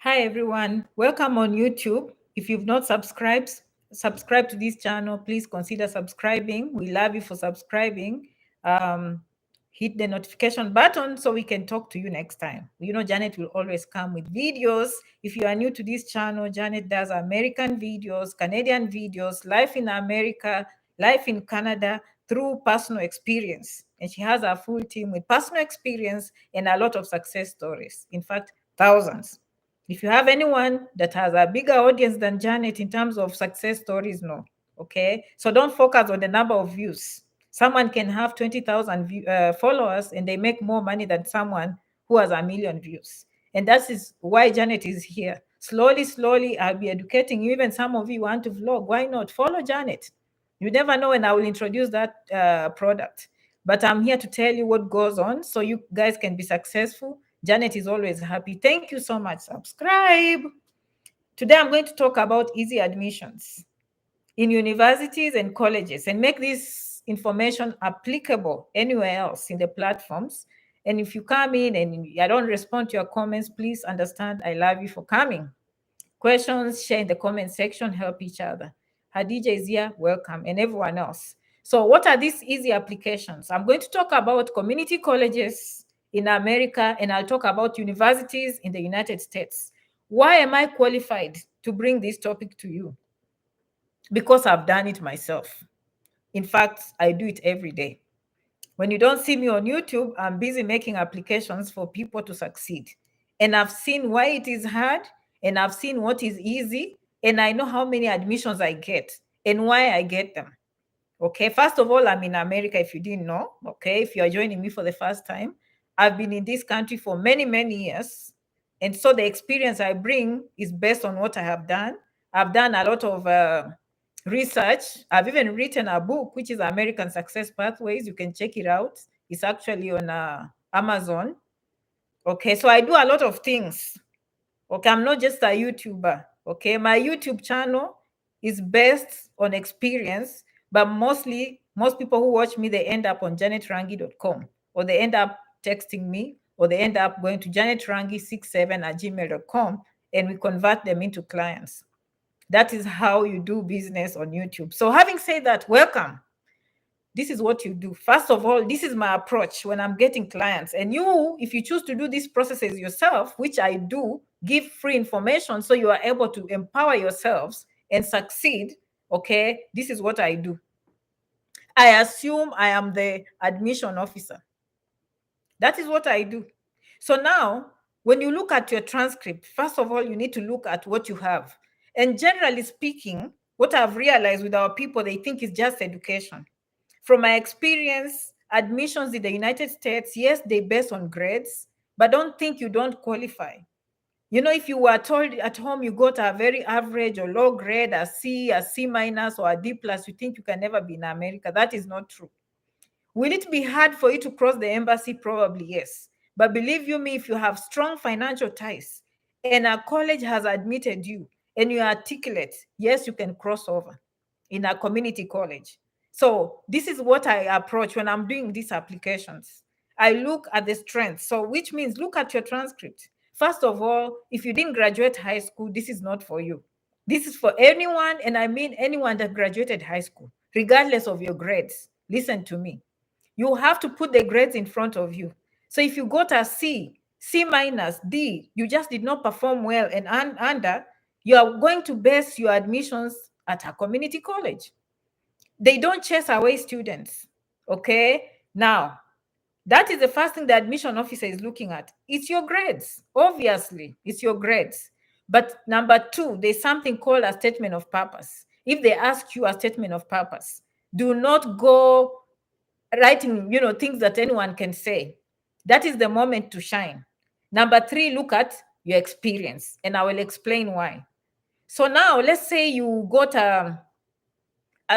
Hi everyone, welcome on YouTube. If you've not subscribe to this channel, please consider subscribing. We love you for subscribing. Um, Hit the notification button so we can talk to you next time. You know, Janet will always come with videos. If you are new to this channel, Janet does American videos, Canadian videos, life in America, life in Canada through personal experience. And she has a full team with personal experience and a lot of success stories. In fact, thousands. If you have anyone that has a bigger audience than Janet in terms of success stories, no. Okay. So don't focus on the number of views. Someone can have 20,000 followers and they make more money than someone who has a million views. And that is why Janet is here. Slowly, slowly, I'll be educating you. Even some of you want to vlog. Why not? Follow Janet. You never know when I will introduce that product. But I'm here to tell you what goes on so you guys can be successful. Janet is always happy. Thank you so much. Subscribe. Today I'm going to talk about easy admissions in universities and colleges and make this information applicable anywhere else in the platforms. And if you come in and I don't respond to your comments, please understand I love you for coming. Questions, share in the comment section, help each other. Hadija is here, welcome, and everyone else. So what are these easy applications? I'm going to talk about community colleges in America, and I'll talk about universities in the United States. Why am I qualified to bring this topic to you? Because I've done it myself. In fact, I do it every day. When you don't see me on YouTube, I'm busy making applications for people to succeed. And I've seen why it is hard, and I've seen what is easy, and I know how many admissions I get and why I get them. Okay, first of all, I'm in America, if you didn't know. Okay, if you are joining me for the first time, I've been in this country for many, many years. And so the experience I bring is based on what I have done. I've done a lot of research. I've even written a book, which is American Success Pathways. You can check it out. It's actually on Amazon. Okay, so I do a lot of things. Okay, I'm not just a YouTuber. Okay, my YouTube channel is based on experience, but mostly most people who watch me, they end up on janetrangi.com, or they end up texting me, or they end up going to janetrangi67@gmail.com, and we convert them into clients. That is how you do business on YouTube. So having said that, welcome. This is what you do. First of all, this is my approach when I'm getting clients. And you, if you choose to do these processes yourself, which I do, give free information so you are able to empower yourselves and succeed. Okay, this is what I do. I assume I am the admission officer. That is what I do. So now, when you look at your transcript, first of all, you need to look at what you have. And generally speaking, what I've realized with our people, they think it's just education. From my experience, admissions in the United States, yes, they based on grades, but don't think you don't qualify. You know, if you were told at home you got a very average or low grade, a C minus, or a D plus, you think you can never be in America. That is not true. Will it be hard for you to cross the embassy? Probably yes. But believe you me, if you have strong financial ties and a college has admitted you and you are articulate, yes, you can cross over in a community college. So this is what I approach when I'm doing these applications. I look at the strengths. So which means look at your transcript. First of all, if you didn't graduate high school, this is not for you. This is for anyone, and I mean anyone that graduated high school, regardless of your grades. Listen to me. You have to put the grades in front of you. So if you got a C minus, D, you just did not perform well and under, you are going to base your admissions at a community college. They don't chase away students. Okay. Now, that is the first thing the admission officer is looking at. It's your grades. Obviously, it's your grades. But number two, there's something called a statement of purpose. If they ask you a statement of purpose, do not go writing, things that anyone can say. That is the moment to shine. Number three, look at your experience, and I will explain why. So now, let's say you got a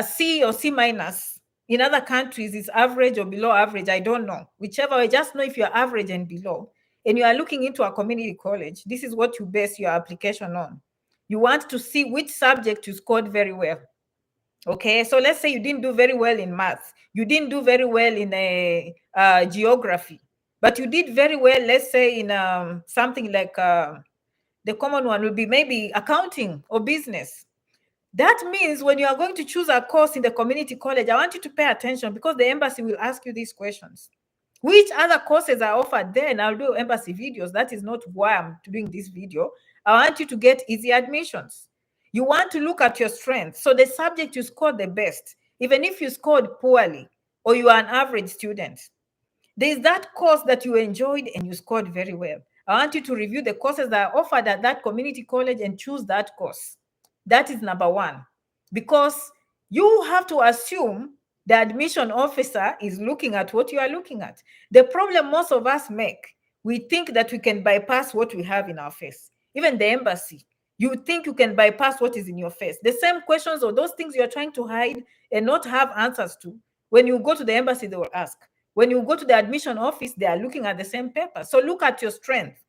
C or C minus. In other countries, it's average or below average. I don't know. Whichever way, just know if you're average and below, and you are looking into a community college, this is what you base your application on. You want to see which subject you scored very well. Okay, so let's say you didn't do very well in math, you didn't do very well in geography, but you did very well, let's say, in something like The common one will be maybe accounting or business. That means when you are going to choose a course in the community college, I want you to pay attention because the embassy will ask you these questions. Which other courses are offered there? And I'll do embassy videos. That is not why I'm doing this video. I want you to get easy admissions. You want to look at your strengths. So the subject you scored the best, even if you scored poorly or you are an average student, there's that course that you enjoyed and you scored very well. I want you to review the courses that are offered at that community college and choose that course. That is number one, because you have to assume the admission officer is looking at what you are looking at. The problem most of us make, we think that we can bypass what we have in our face. Even the embassy, you think you can bypass what is in your face. The same questions or those things you're trying to hide and not have answers to, when you go to the embassy, they will ask. When you go to the admission office, they are looking at the same paper. So look at your strength.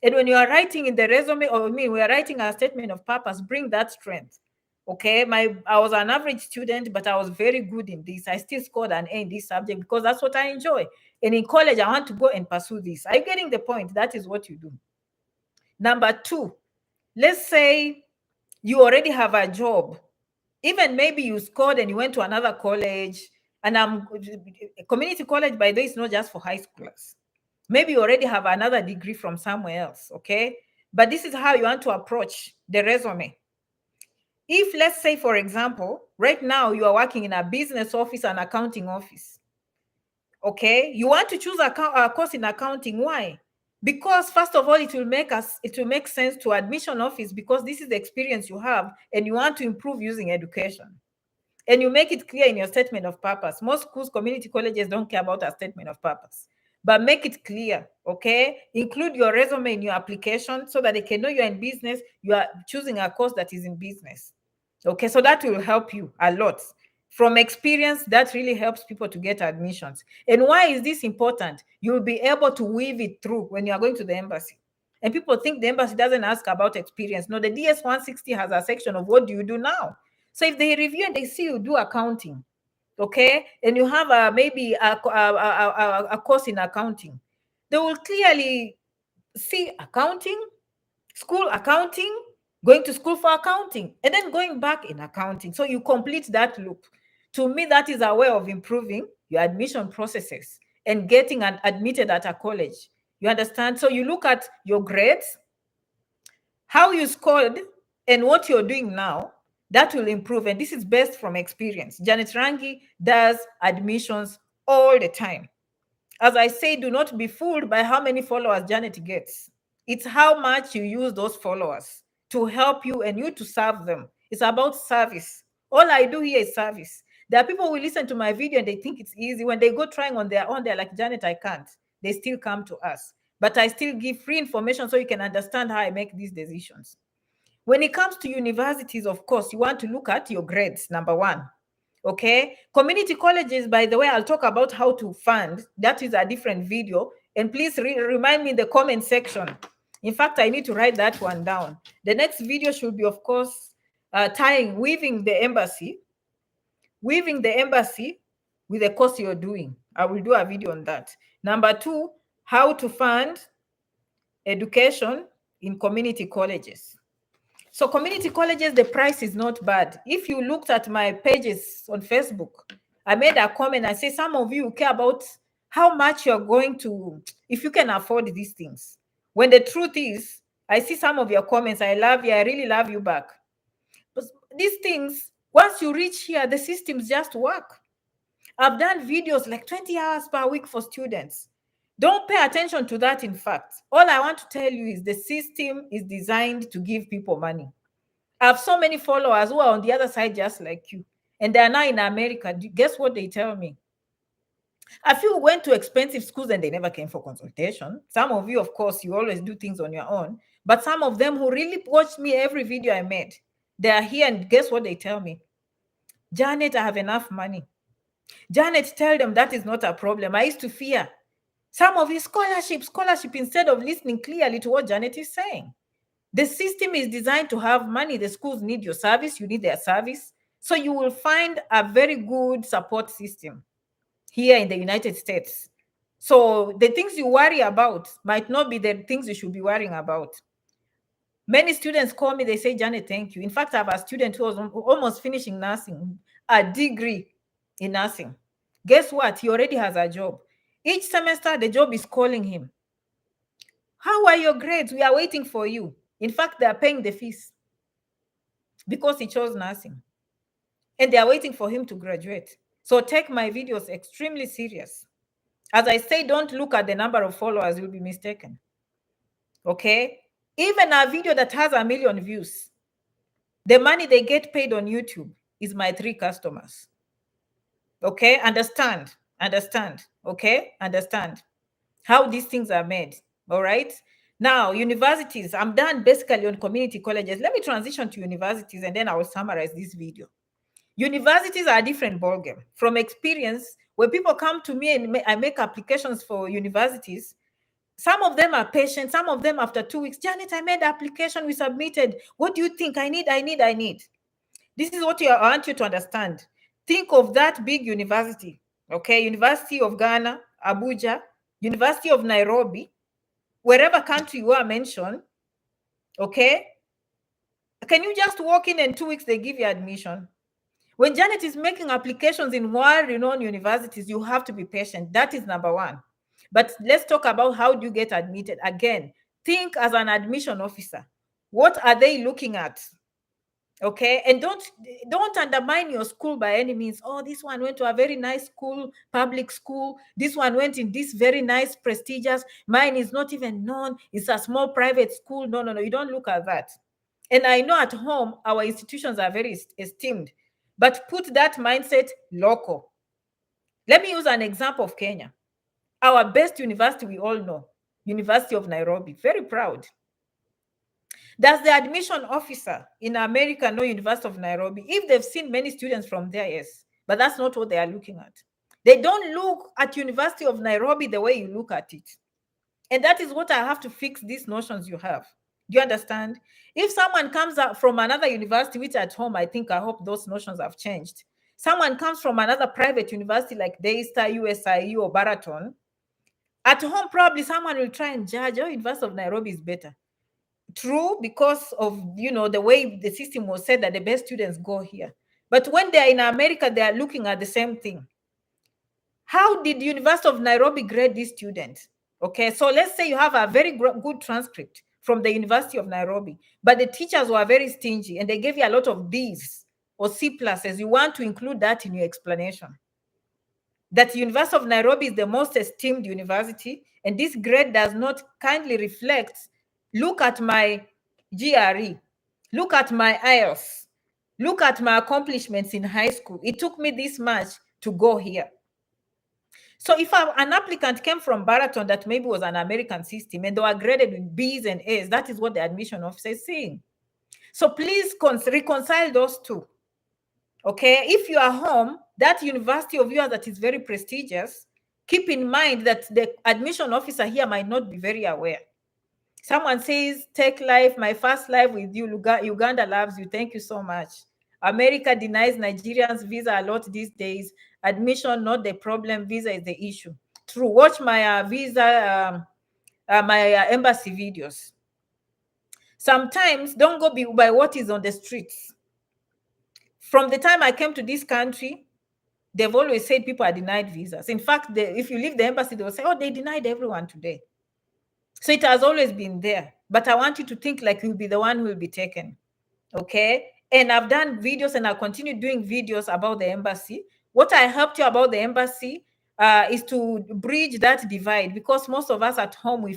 And when you are writing in the resume, or we are writing a statement of purpose, bring that strength. Okay, I was an average student, but I was very good in this. I still scored an A in this subject because that's what I enjoy. And in college, I want to go and pursue this. Are you getting the point? That is what you do. Number two, let's say you already have a job. Even maybe you scored and you went to another college. And community college, by the way, is not just for high schoolers. Maybe you already have another degree from somewhere else, okay? But this is how you want to approach the resume. If, let's say, for example, right now you are working in a business office and accounting office, okay? You want to choose a course in accounting. Why? Because first of all, it will make sense to admission office because this is the experience you have and you want to improve using education. And you make it clear in your statement of purpose. Most schools, community colleges don't care about a statement of purpose, but make it clear, okay? Include your resume in your application so that they can know you're in business, you are choosing a course that is in business. Okay, so that will help you a lot. From experience, that really helps people to get admissions. And why is this important? You'll be able to weave it through when you are going to the embassy. And people think the embassy doesn't ask about experience. No, the DS 160 has a section of what do you do now? So if they review and they see you do accounting, okay, and you have maybe a course in accounting, they will clearly see accounting, school accounting, going to school for accounting, and then going back in accounting. So you complete that loop. To me, that is a way of improving your admission processes and getting admitted at a college. You understand? So you look at your grades, how you scored, and what you're doing now. That will improve. And this is based from experience. Janet Rangi does admissions all the time. As I say, do not be fooled by how many followers Janet gets. It's how much you use those followers to help you and you to serve them. It's about service. All I do here is service. There are people who listen to my video and they think it's easy. When they go trying on their own, they're like, Janet, I can't. They still come to us. But I still give free information so you can understand how I make these decisions. When it comes to universities, of course, you want to look at your grades, number one. Okay, community colleges, by the way, I'll talk about how to fund. That is a different video. And please remind me in the comment section. In fact, I need to write that one down. The next video should be, of course, weaving the embassy with the course you're doing. I will do a video on that. Number two, how to fund education in community colleges. So community colleges, the price is not bad. If you looked at my pages on Facebook, I made a comment. I say some of you care about how much you're going to, if you can afford these things. When the truth is, I see some of your comments. I love you. I really love you back. But these things, once you reach here, the systems just work. I've done videos like 20 hours per week for students. Don't pay attention to that, in fact. All I want to tell you is the system is designed to give people money. I have so many followers who are on the other side just like you, and they are now in America. Guess what they tell me? A few went to expensive schools and they never came for consultation. Some of you, of course, you always do things on your own. But some of them who really watched me every video I made, they are here, and guess what they tell me? Janet, I have enough money. Janet, tell them that is not a problem. I used to fear. Some of you, scholarship, instead of listening clearly to what Janet is saying. The system is designed to have money. The schools need your service. You need their service. So you will find a very good support system here in the United States. So the things you worry about might not be the things you should be worrying about. Many students call me, they say, Janet, thank you. In fact, I have a student who was almost finishing nursing, a degree in nursing. Guess what? He already has a job. Each semester, the job is calling him. How are your grades? We are waiting for you. In fact, they are paying the fees because he chose nursing. And they are waiting for him to graduate. So take my videos extremely serious. As I say, don't look at the number of followers, you'll be mistaken. Okay? Even a video that has 1 million views, the money they get paid on YouTube is my 3 customers. Okay? Understand. Okay? Understand how these things are made. All right? Now, universities, I'm done basically on community colleges. Let me transition to universities and then I will summarize this video. Universities are a different ballgame. From experience, when people come to me and I make applications for universities, some of them are patient. Some of them after 2 weeks, Janet, I made the application, we submitted. What do you think? I need. This is what I want you to understand. Think of that big university, okay? University of Ghana, Abuja, University of Nairobi, wherever country you are mentioned, okay? Can you just walk in and 2 weeks they give you admission? When Janet is making applications in world-renowned universities, you have to be patient. That is number one. But let's talk about how do you get admitted. Again, think as an admission officer. What are they looking at? Okay, and don't undermine your school by any means. Oh, this one went to a very nice school, public school. This one went in this very nice, prestigious. Mine is not even known. It's a small private school. No. You don't look at that. And I know at home our institutions are very esteemed, but put that mindset local. Let me use an example of Kenya. Our best university we all know, University of Nairobi. Very proud. Does the admission officer in America know University of Nairobi? If they've seen many students from there, yes. But that's not what they are looking at. They don't look at University of Nairobi the way you look at it. And that is what I have to fix these notions you have. Do you understand? If someone comes out from another university, which at home, I hope those notions have changed. Someone comes from another private university like Daystar, USIU, or Baraton. At home, probably someone will try and judge, oh, University of Nairobi is better. True, because of, the way the system was set that the best students go here. But when they're in America, they are looking at the same thing. How did the University of Nairobi grade these students? Okay, so let's say you have a very good transcript from the University of Nairobi, but the teachers were very stingy and they gave you a lot of B's or C pluses. You want to include that in your explanation. That University of Nairobi is the most esteemed university, and this grade does not kindly reflect. Look at my GRE. Look at my IELTS. Look at my accomplishments in high school. It took me this much to go here. So if an applicant came from Baraton that maybe was an American system and they were graded with B's and A's, that is what the admission officer is saying. So please reconcile those two. Okay, if you are home, that university of yours that is very prestigious, keep in mind that the admission officer here might not be very aware. Someone says, take life, my first life with you, Uganda loves you, thank you so much. America denies Nigerians visa a lot these days. Admission, not the problem, visa is the issue. True, watch my embassy videos. Sometimes don't go by what is on the streets. From the time I came to this country, they've always said people are denied visas. In fact, if you leave the embassy, they'll say, oh, they denied everyone today. So it has always been there. But I want you to think like you'll be the one who will be taken. Okay? And I've done videos and I'll continue doing videos about the embassy. What I helped you about the embassy is to bridge that divide, because most of us at home,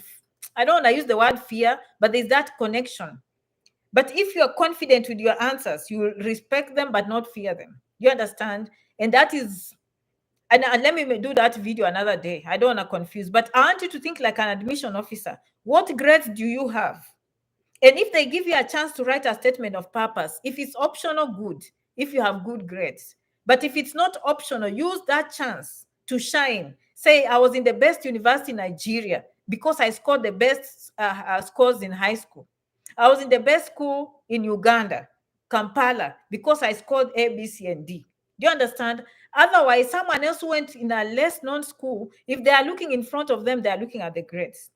I don't want to use the word fear, but there's that connection. But if you're confident with your answers, you will respect them but not fear them. You understand? And that is, and let me do that video another day. I don't want to confuse, but I want you to think like an admission officer. What grades do you have? And if they give you a chance to write a statement of purpose, if it's optional, good, if you have good grades. But if it's not optional, use that chance to shine. Say, I was in the best university in Nigeria because I scored the best scores in high school. I was in the best school in Uganda, Kampala, because I scored A, B, C, and D. Do you understand? Otherwise, someone else went in a less known school. If they are looking in front of them, they are looking at the grades.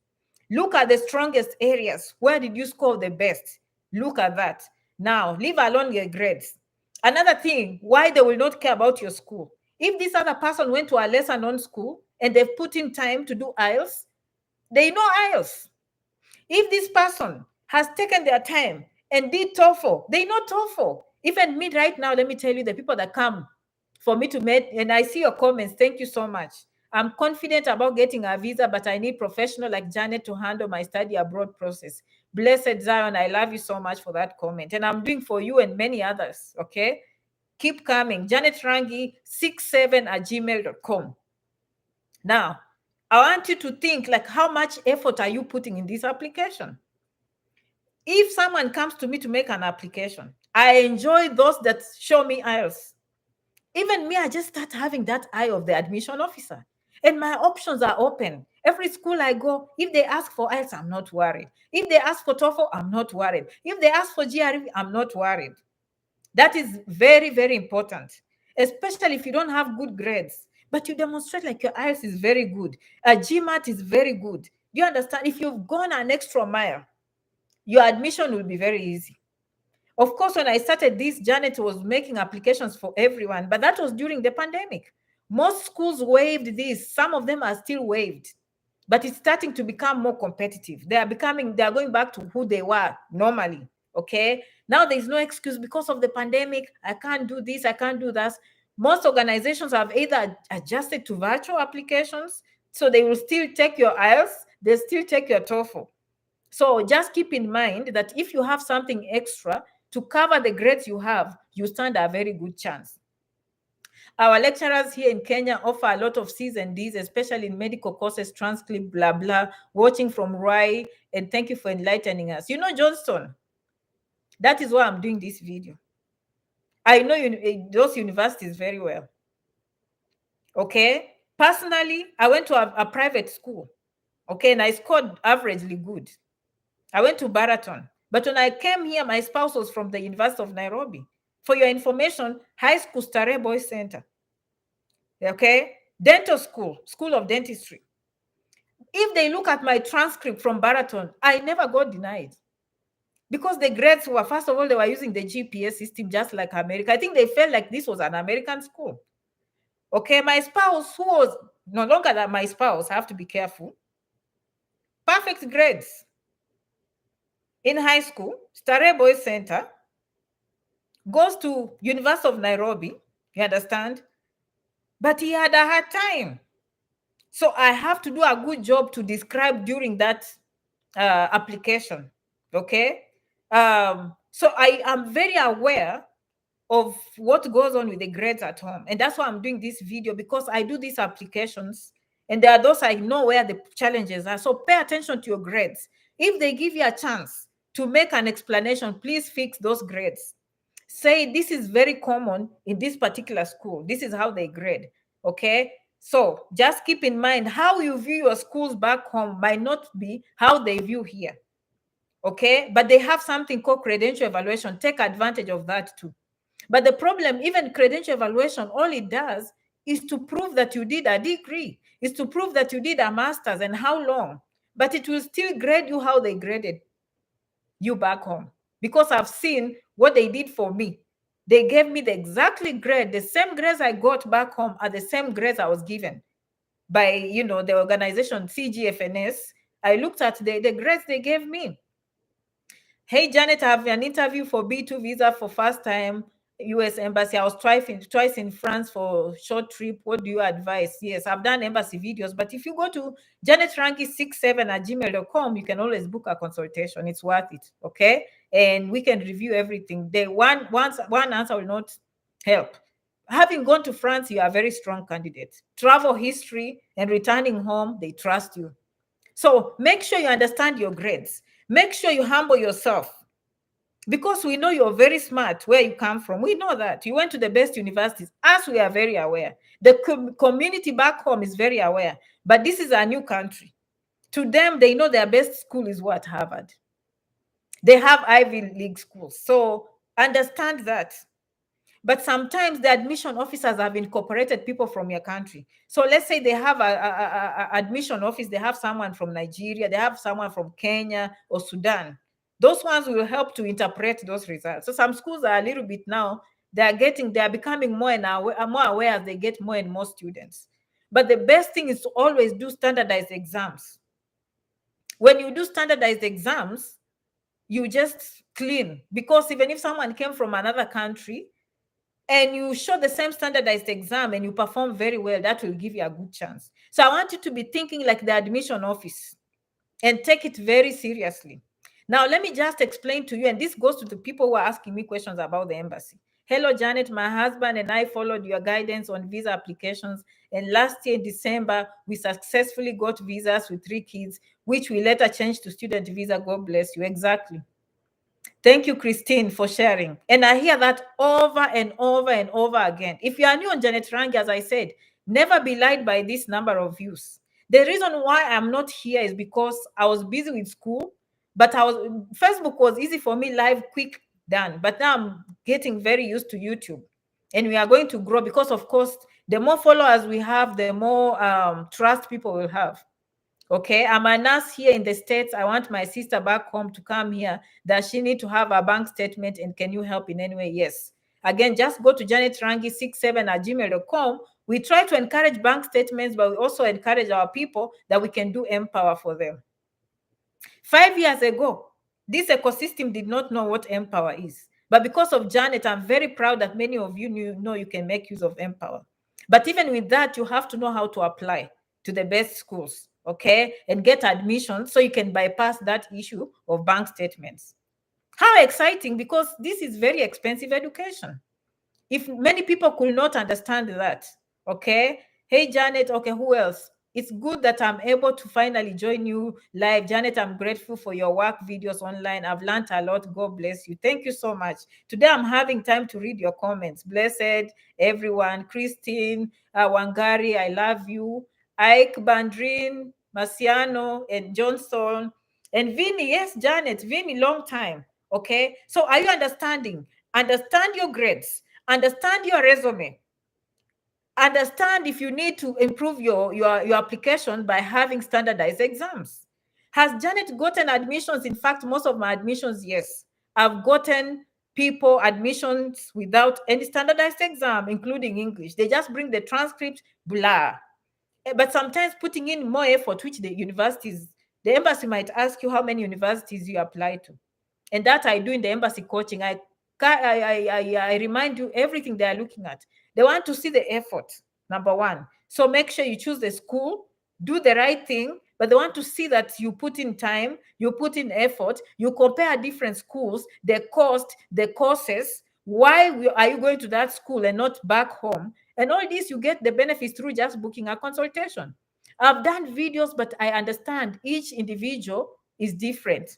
Look at the strongest areas. Where did you score the best? Look at that. Now, leave alone your grades. Another thing, why they will not care about your school. If this other person went to a lesser known school and they've put in time to do IELTS, they know IELTS. If this person has taken their time and did TOEFL, they know TOEFL. Even me right now, let me tell you, the people that come for me to meet, and I see your comments, thank you so much. I'm confident about getting a visa, but I need professional like Janet to handle my study abroad process. Blessed Zion, I love you so much for that comment. And I'm doing for you and many others, okay? Keep coming. Janet Rangi 67@gmail.com. Now, I want you to think like, how much effort are you putting in this application? If someone comes to me to make an application, I enjoy those that show me IELTS. Even me, I just start having that eye of the admission officer. And my options are open. Every school I go, if they ask for IELTS, I'm not worried. If they ask for TOEFL, I'm not worried. If they ask for GRE, I'm not worried. That is very, very important, especially if you don't have good grades, but you demonstrate like your IELTS is very good. A GMAT is very good. Do you understand? If you've gone an extra mile, your admission will be very easy. Of course, when I started this, Janet was making applications for everyone, but that was during the pandemic. Most schools waived this. Some of them are still waived, but it's starting to become more competitive. They are going back to who they were normally. Okay. Now there's no excuse because of the pandemic. I can't do this. I can't do that. Most organizations have either adjusted to virtual applications, so they will still take your IELTS, they still take your TOEFL. So just keep in mind that if you have something extra to cover the grades you have, you stand a very good chance. Our lecturers here in Kenya offer a lot of C's and D's, especially in medical courses, transcript, blah, blah, watching from Rai, and thank you for enlightening us. You know, Johnston, that is why I'm doing this video. I know those universities very well. Okay? Personally, I went to a private school, okay, and I scored averagely good. I went to Baraton. But when I came here, my spouse was from the University of Nairobi. For your information, high school, Starehe Boys Center. Okay? Dental school, School of Dentistry. If they look at my transcript from Baraton, I never got denied. Because the grades were, first of all, they were using the GPS system just like America. I think they felt like this was an American school. Okay, my spouse, who was no longer than my spouse, I have to be careful. Perfect grades. In high school, Starehe Boys Center, goes to University of Nairobi, you understand? But he had a hard time. So I have to do a good job to describe during that application, okay? So I am very aware of what goes on with the grades at home. And that's why I'm doing this video, because I do these applications and there are those I know where the challenges are. So pay attention to your grades. If they give you a chance to make an explanation, please fix those grades. Say this is very common in this particular school. This is how they grade, okay? So just keep in mind how you view your schools back home might not be how they view here, okay? But they have something called credential evaluation. Take advantage of that too. But the problem, even credential evaluation, all it does is to prove that you did a degree, is to prove that you did a master's and how long. But it will still grade you how they graded you back home. Because I've seen what they did for me. They gave me the exactly grade, the same grades I got back home are the same grades I was given by, you know, the organization CGFNS. I looked at the grades they gave me. Hey, Janet, I have an interview for B2 visa for first time US embassy. I was twice in France for short trip. What do you advise? Yes, I've done embassy videos, but if you go to janetrangi67@gmail.com, you can always book a consultation. It's worth it, okay? And we can review everything. The one answer will not help. Having gone to France, you are a very strong candidate. Travel history and returning home, they trust you. So make sure you understand your grades. Make sure you humble yourself, because we know you're very smart where you come from. We know that you went to the best universities, as we are very aware. The community back home is very aware, but this is a new country. To them, they know their best school is what? Harvard. They have Ivy League schools. So understand that. But sometimes the admission officers have incorporated people from your country. So let's say they have a admission office, they have someone from Nigeria, they have someone from Kenya or Sudan. Those ones will help to interpret those results. So some schools are a little bit now, they are becoming more and more aware as they get more and more students. But the best thing is to always do standardized exams. When you do standardized exams, you just clean, because even if someone came from another country and you show the same standardized exam and you perform very well, that will give you a good chance. So I want you to be thinking like the admission office and take it very seriously. Now, let me just explain to you, and this goes to the people who are asking me questions about the embassy. Hello, Janet. My husband and I followed your guidance on visa applications, and last year in December, we successfully got visas with 3 kids, which we later changed to student visa. God bless you. Exactly. Thank you, Christine, for sharing. And I hear that over and over and over again. If you are new on Janet Rangi, as I said, never be lied by this number of views. The reason why I'm not here is because I was busy with school, but Facebook was easy for me, live, quick, done. But now I'm getting very used to YouTube. And we are going to grow because, of course, the more followers we have, the more trust people will have. Okay, I'm a nurse here in the States. I want my sister back home to come here. Does she need to have a bank statement? And can you help in any way? Yes. Again, just go to janetrangi67@gmail.com. We try to encourage bank statements, but we also encourage our people that we can do Empower for them. 5 years ago, this ecosystem did not know what Empower is. But because of Janet, I'm very proud that many of you know you can make use of Empower. But even with that, you have to know how to apply to the best schools, okay, and get admission so you can bypass that issue of bank statements. How exciting, because this is very expensive education. If many people could not understand that, okay. Hey, Janet, okay, who else? It's good that I'm able to finally join you live. Janet, I'm grateful for your work videos online. I've learned a lot. God bless you. Thank you so much. Today, I'm having time to read your comments. Blessed, everyone. Christine, Wangari, I love you. Ike, Bandrin, Marciano, and Johnson. And Vinny, yes, Janet, Vinny, long time. Okay. So are you understanding? Understand your grades. Understand your resume. Understand if you need to improve your application by having standardized exams. Has Janet gotten admissions? In fact, most of my admissions, yes. I've gotten people admissions without any standardized exam, including English. They just bring the transcript, blah. But sometimes putting in more effort, which the universities, the embassy might ask you how many universities you apply to. And that I do in the embassy coaching. I remind you everything they are looking at. They want to see the effort, number one. So make sure you choose the school, do the right thing, but they want to see that you put in time, you put in effort, you compare different schools, the cost, the courses, why are you going to that school and not back home? And all this, you get the benefits through just booking a consultation. I've done videos, but I understand each individual is different.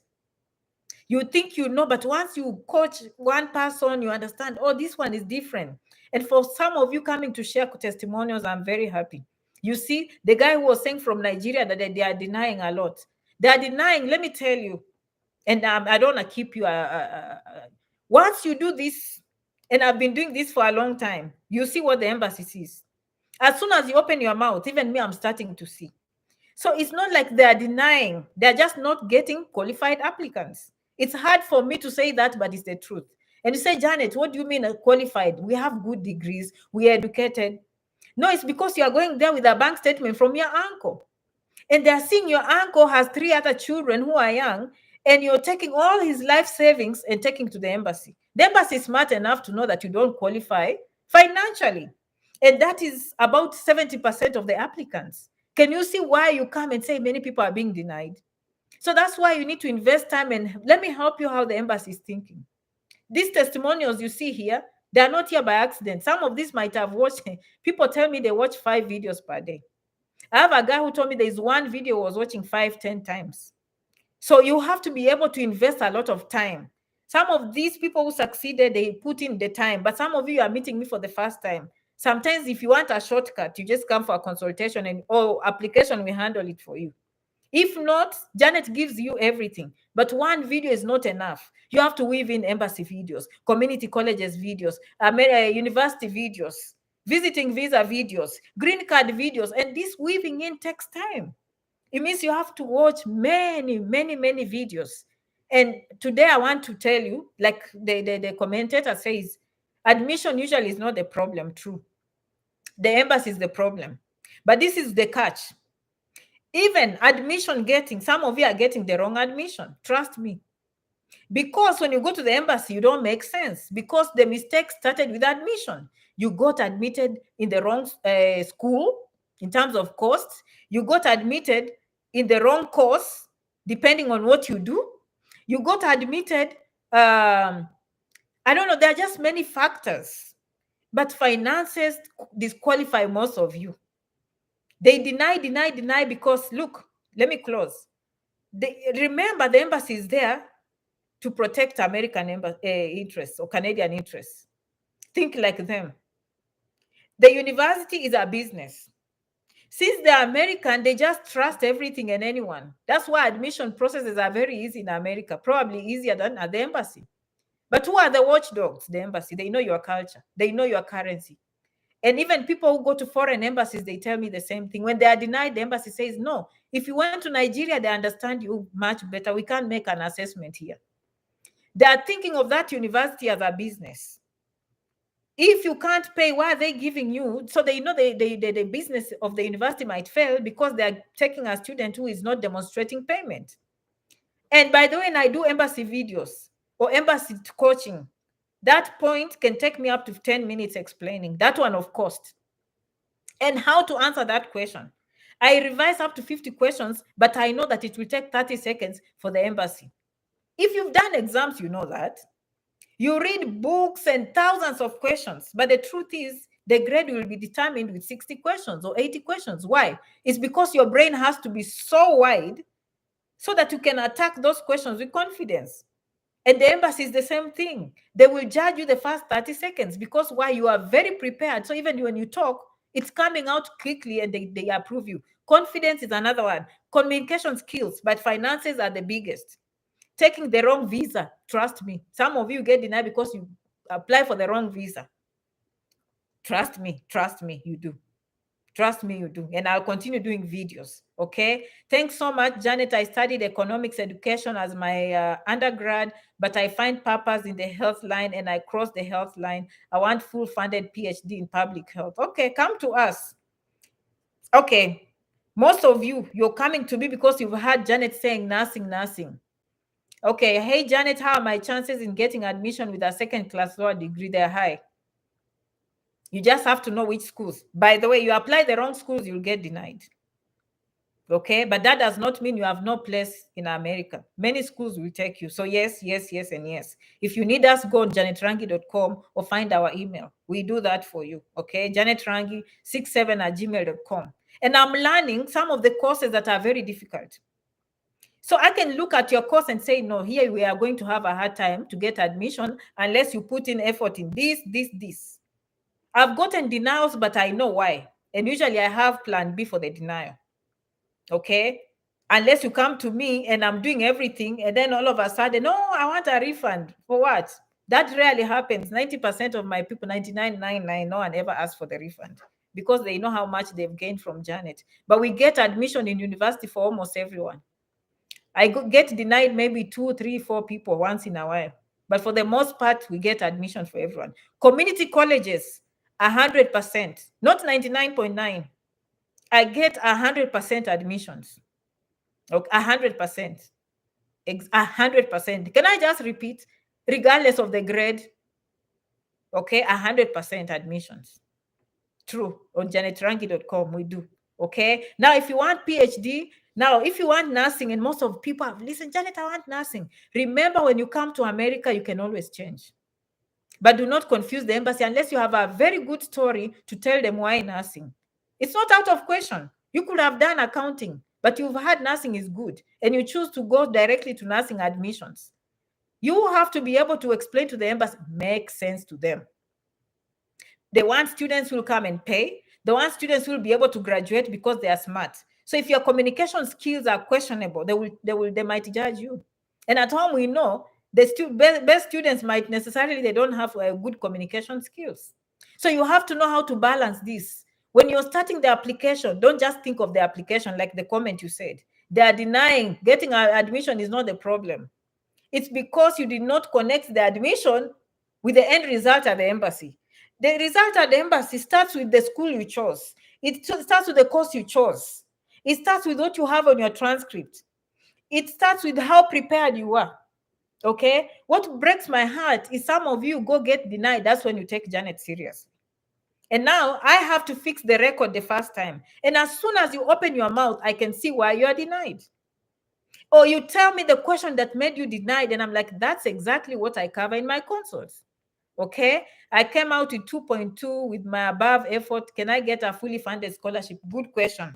You think you know, but once you coach one person, you understand, oh, this one is different. And for some of you coming to share testimonials, I'm very happy. You see, the guy who was saying from Nigeria that they are denying a lot. They are denying, let me tell you, and I don't want to keep you. Once you do this, and I've been doing this for a long time, you see what the embassy sees. As soon as you open your mouth, even me, I'm starting to see. So it's not like they are denying, they're just not getting qualified applicants. It's hard for me to say that, but it's the truth. And you say, Janet, what do you mean qualified? We have good degrees, we are educated. No, it's because you are going there with a bank statement from your uncle. And they're seeing your uncle has 3 other children who are young, and you're taking all his life savings and taking to the embassy. The embassy is smart enough to know that you don't qualify financially. And that is about 70% of the applicants. Can you see why you come and say many people are being denied? So that's why you need to invest time, and let me help you how the embassy is thinking. These testimonials you see here, they are not here by accident. Some of these might have watched, people tell me they watch 5 videos per day. I have a guy who told me there's one video was watching 5, 10 times. So you have to be able to invest a lot of time. Some of these people who succeeded, they put in the time, but some of you are meeting me for the first time. Sometimes if you want a shortcut, you just come for a consultation and application, we handle it for you. If not, Janet gives you everything. But one video is not enough. You have to weave in embassy videos, community colleges videos, university videos, visiting visa videos, green card videos, and this weaving in takes time. It means you have to watch many, many, many videos. And today I want to tell you, like the commentator says, admission usually is not the problem, true. The embassy is the problem. But this is the catch. Even admission getting, some of you are getting the wrong admission. Trust me. Because when you go to the embassy, you don't make sense. Because the mistake started with admission. You got admitted in the wrong school in terms of costs. You got admitted in the wrong course, depending on what you do. You got admitted, I don't know, there are just many factors. But finances disqualify most of you. They deny because, look, let me close. Remember, the embassy is there to protect American interests or Canadian interests. Think like them. The university is a business. Since they're American, they just trust everything and anyone. That's why admission processes are very easy in America, probably easier than at the embassy. But who are the watchdogs? The embassy. They know your culture. They know your currency. And even people who go to foreign embassies, they tell me the same thing. When they are denied, the embassy says, no, if you went to Nigeria, they understand you much better. We can't make an assessment here. They are thinking of that university as a business. If you can't pay, why are they giving you? So they know the business of the university might fail because they are taking a student who is not demonstrating payment. And by the way, when I do embassy videos or embassy coaching, that point can take me up to 10 minutes explaining that one of cost and how to answer that question. I revise up to 50 questions, but I know that it will take 30 seconds for the embassy. If you've done exams, you know that. You read books and thousands of questions, but the truth is the grade will be determined with 60 questions or 80 questions. Why? It's because your brain has to be so wide so that you can attack those questions with confidence. And the embassy is the same thing. They will judge you the first 30 seconds because why? You are very prepared. So even when you talk, it's coming out quickly and they approve you. Confidence is another one. Communication skills, but finances are the biggest. Taking the wrong visa, trust me. Some of you get denied because you apply for the wrong visa. Trust me, you do. Trust me, you do. And I'll continue doing videos. Okay. Thanks so much, Janet. I studied economics education as my undergrad, but I find purpose in the health line and I crossed the health line. I want full funded PhD in public health. Okay, come to us. Okay. Most of you, you're coming to me because you've heard Janet saying nursing. Okay. Hey, Janet, how are my chances in getting admission with a second class law degree? They're high. You just have to know which schools. By the way, you apply the wrong schools, you'll get denied. Okay, but that does not mean you have no place in America. Many schools will take you. So yes, and yes. If you need us, go on janetrangi.com or find our email. We do that for you. Okay, janetrangi67@gmail.com. And I'm learning some of the courses that are very difficult. So I can look at your course and say, no, here we are going to have a hard time to get admission unless you put in effort in this. I've gotten denials, but I know why. And usually I have plan B for the denial. Okay. Unless you come to me and I'm doing everything and then all of a sudden, no, I want a refund. For what? That rarely happens. 90% of my people, 99.99, no one ever asks for the refund because they know how much they've gained from Janet. But we get admission in university for almost everyone. I get denied maybe 2, 3, 4 people once in a while. But for the most part, we get admission for everyone. Community colleges, 100%, not 99.9. I get 100% admissions. Okay, 100%. 100%. Can I just repeat? Regardless of the grade, okay, 100% admissions. True. On janetrangi.com, we do. Okay. Now, if you want PhD, now if you want nursing, and most of people have listened, Janet, I want nursing. Remember, when you come to America, you can always change. But do not confuse the embassy unless you have a very good story to tell them why nursing. It's not out of question. You could have done accounting, but you've heard nursing is good, and you choose to go directly to nursing admissions. You have to be able to explain to the embassy, make sense to them. They want students who will come and pay. They want students who will be able to graduate because they are smart. So if your communication skills are questionable, they might judge you. And at home, we know the best students might necessarily, they don't have good communication skills. So you have to know how to balance this. When you're starting the application, don't just think of the application like the comment you said. They are denying getting admission is not the problem. It's because you did not connect the admission with the end result at the embassy. The result at the embassy starts with the school you chose. It starts with the course you chose. It starts with what you have on your transcript. It starts with how prepared you are. Okay? What breaks my heart is some of you go get denied. That's when you take Janet serious. And now I have to fix the record the first time. And as soon as you open your mouth, I can see why you are denied. Or you tell me the question that made you denied, and I'm like, that's exactly what I cover in my consults. Okay, I came out with 2.2 with my above effort. Can I get a fully funded scholarship? Good question.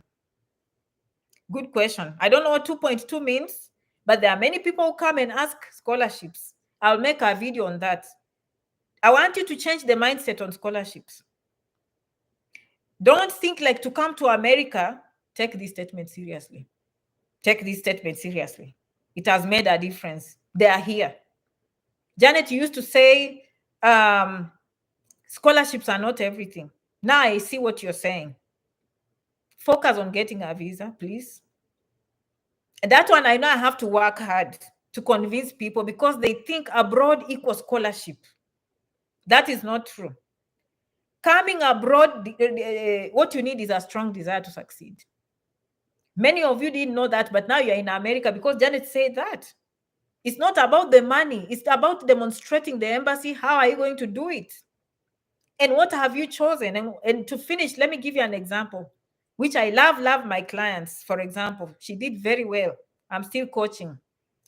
Good question. I don't know what 2.2 means, but there are many people who come and ask scholarships. I'll make a video on that. I want you to change the mindset on scholarships. Don't think like to come to America. Take this statement seriously. Take this statement seriously. It has made a difference. They are here. Janet, you used to say scholarships are not everything. Now I see what you're saying. Focus on getting a visa, please. And that one, I know I have to work hard to convince people because they think abroad equals scholarship. That is not true. Coming abroad, what you need is a strong desire to succeed. Many of you didn't know that, but now you're in America because Janet said that. It's not about the money. It's about demonstrating the embassy. How are you going to do it? And what have you chosen? And to finish, let me give you an example, which I love my clients. For example, she did very well. I'm still coaching.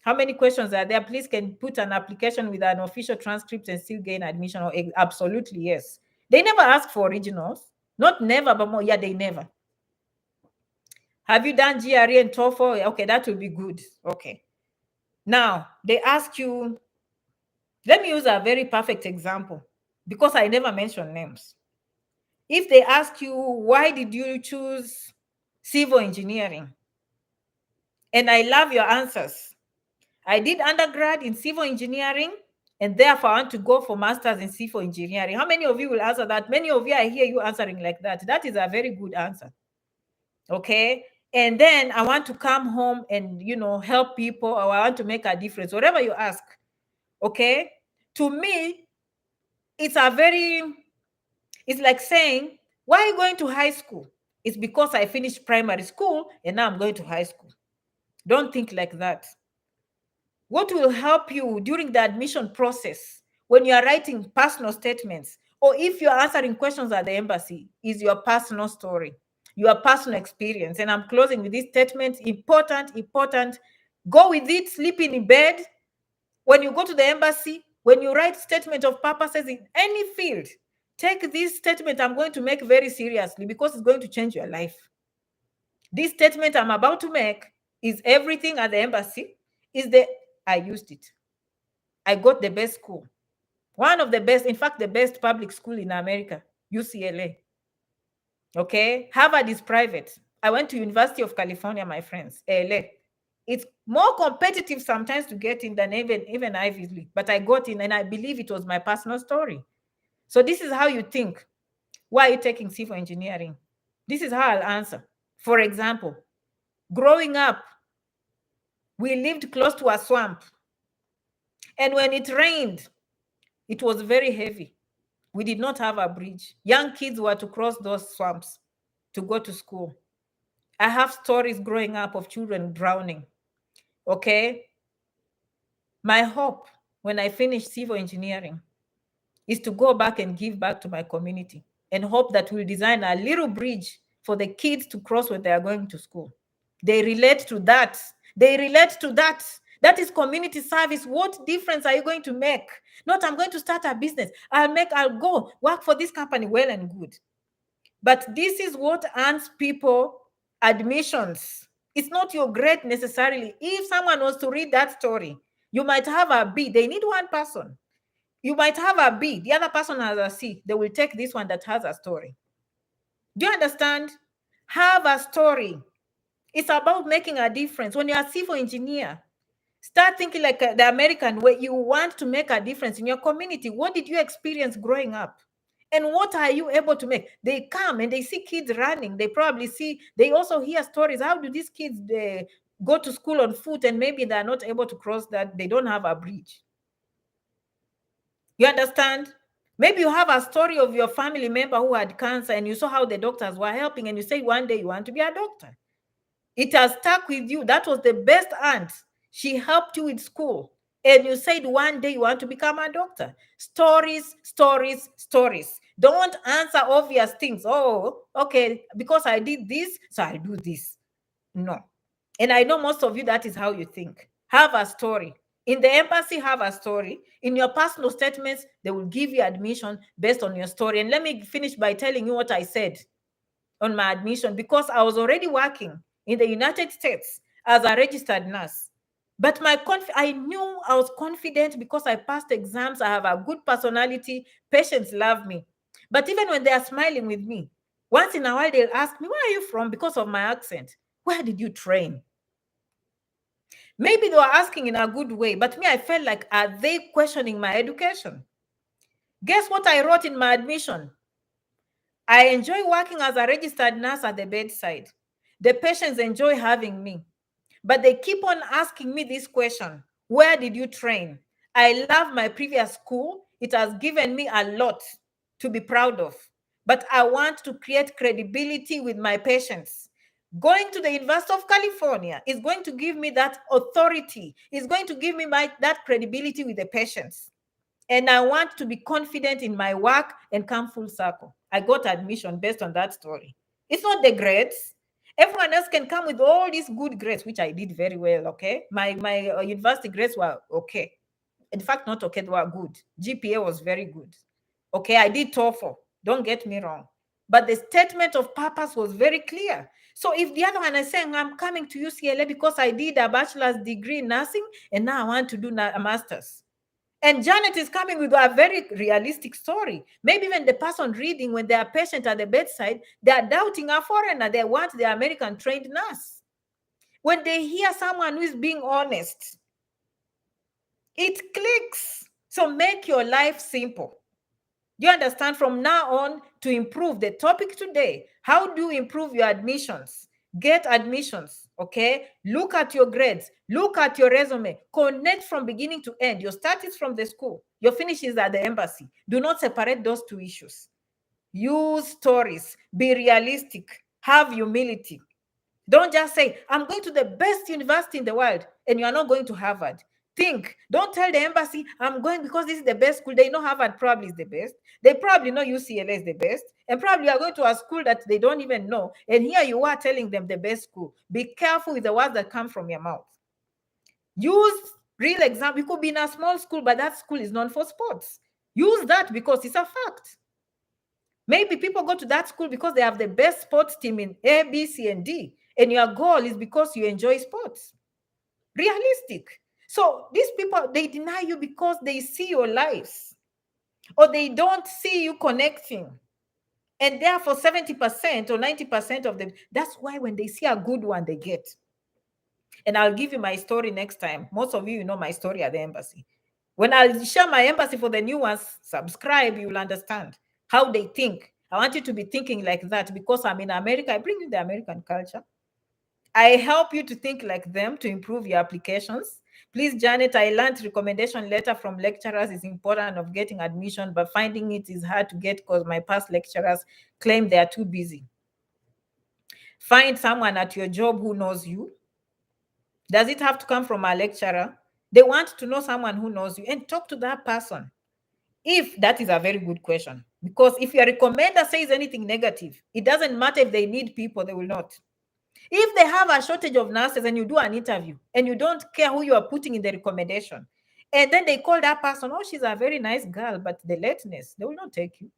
How many questions are there? Please can put an application with an official transcript and still gain admission. Or absolutely, yes. They never ask for originals. Not never, but more. Yeah, they never. Have you done GRE and TOEFL? Okay, that will be good. Okay. Now, they ask you, let me use a very perfect example because I never mention names. If they ask you, why did you choose civil engineering? And I love your answers. I did undergrad in civil engineering and therefore I want to go for master's in civil engineering. How many of you will answer that? Many of you, I hear you answering like that. That is a very good answer. Okay. And then I want to come home and, help people, or I want to make a difference, whatever you ask. Okay. To me, it's like saying, why are you going to high school? It's because I finished primary school and now I'm going to high school. Don't think like that. What will help you during the admission process when you are writing personal statements, or if you're answering questions at the embassy, is your personal story, your personal experience. And I'm closing with this statement. Important. Go with it, sleeping in bed. When you go to the embassy, when you write statement of purposes in any field, take this statement I'm going to make very seriously because it's going to change your life. This statement I'm about to make is everything at the embassy. I used it. I got the best school. One of the best, in fact, the best public school in America, UCLA. Okay. Harvard is private. I went to University of California, my friends, LA. It's more competitive sometimes to get in than even Ivy League, but I got in and I believe it was my personal story. So this is how you think. Why are you taking civil engineering? This is how I'll answer. For example, growing up, we lived close to a swamp. And when it rained, it was very heavy. We did not have a bridge. Young kids were to cross those swamps to go to school. I have stories growing up of children drowning. Okay. My hope when I finish civil engineering is to go back and give back to my community and hope that we'll design a little bridge for the kids to cross when they are going to school. They relate to that. That is community service. What difference are you going to make? Not, I'm going to start a business. I'll go work for this company. Well and good. But this is what earns people admissions. It's not your grade necessarily. If someone was to read that story, you might have a B. They need one person. You might have a B. The other person has a C. They will take this one that has a story. Do you understand? Have a story. It's about making a difference. When you're a civil engineer, start thinking like the American way. You want to make a difference in your community. What did you experience growing up? And what are you able to make? They come and they see kids running. They also hear stories. How do these kids go to school on foot and maybe they're not able to cross that, they don't have a bridge. You understand? Maybe you have a story of your family member who had cancer and you saw how the doctors were helping and you say one day you want to be a doctor. It has stuck with you. That was the best aunt. She helped you with school. And you said one day you want to become a doctor. Stories, stories, stories. Don't answer obvious things. Oh, okay, because I did this, so I do this. No. And I know most of you, that is how you think. Have a story. In the embassy, have a story. In your personal statements, they will give you admission based on your story. And let me finish by telling you what I said on my admission, because I was already working in the United States as a registered nurse. But I knew I was confident because I passed exams. I have a good personality. Patients love me. But even when they are smiling with me, once in a while they'll ask me, where are you from? Because of my accent. Where did you train? Maybe they were asking in a good way, but me, I felt like, are they questioning my education? Guess what I wrote in my admission? I enjoy working as a registered nurse at the bedside. The patients enjoy having me, but they keep on asking me this question: where did you train? I love my previous school. It has given me a lot to be proud of, but I want to create credibility with my patients. Going to the University of California is going to give me that authority. It's going to give me that credibility with the patients. And I want to be confident in my work and come full circle. I got admission based on that story. It's not the grades. Everyone else can come with all these good grades, which I did very well, okay? My university grades were okay. In fact, not okay, they were good. GPA was very good. Okay, I did TOEFL. Don't get me wrong. But the statement of purpose was very clear. So if the other one is saying, I'm coming to UCLA because I did a bachelor's degree in nursing and now I want to do a master's. And Janet is coming with a very realistic story. Maybe even the person reading, when they are patient at the bedside, they are doubting a foreigner. They want the American trained nurse. When they hear someone who is being honest, it clicks. So make your life simple. Do you understand? From now on, to improve the topic today, how do you improve your admissions? Get admissions, okay? Look at your grades. Look at your resume. Connect from beginning to end. Your start is from the school. Your finish is at the embassy. Do not separate those two issues. Use stories. Be realistic. Have humility. Don't just say, I'm going to the best university in the world, and you are not going to Harvard. Think. Don't tell the embassy, I'm going because this is the best school. They know Harvard probably is the best. They probably know UCLA is the best. And probably you are going to a school that they don't even know. And here you are telling them the best school. Be careful with the words that come from your mouth. Use real example. You could be in a small school, but that school is known for sports. Use that because it's a fact. Maybe people go to that school because they have the best sports team in A, B, C, and D. And your goal is because you enjoy sports. Realistic. So these people, they deny you because they see your lives, or they don't see you connecting. And therefore, 70% or 90% of them, that's why when they see a good one, they get. And I'll give you my story next time. Most of you know my story at the embassy. When I share my embassy for the new ones, subscribe, you'll understand how they think. I want you to be thinking like that because I'm in America. I bring you the American culture. I help you to think like them to improve your applications. Please, Janet, I learned recommendation letter from lecturers is important of getting admission, but finding it is hard to get because my past lecturers claim they are too busy. Find someone at your job who knows you. Does it have to come from a lecturer? They want to know someone who knows you and talk to that person. If that is a very good question, because if your recommender says anything negative, it doesn't matter if they need people, they will not. If they have a shortage of nurses and you do an interview and you don't care who you are putting in the recommendation, and then they call that person, oh, she's a very nice girl, but the lateness, they will not take you.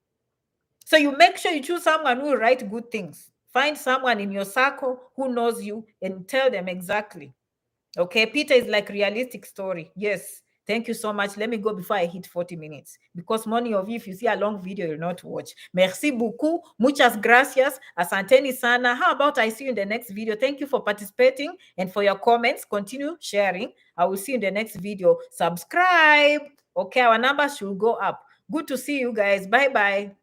So you make sure you choose someone who will write good things. Find someone in your circle who knows you and tell them exactly. Okay, Peter is like realistic story. Yes. Thank you so much. Let me go before I hit 40 minutes. Because many of you, if you see a long video, you'll not watch. Merci beaucoup. Muchas gracias. Asanteni sana. How about I see you in the next video? Thank you for participating and for your comments. Continue sharing. I will see you in the next video. Subscribe. Okay, our numbers should go up. Good to see you guys. Bye-bye.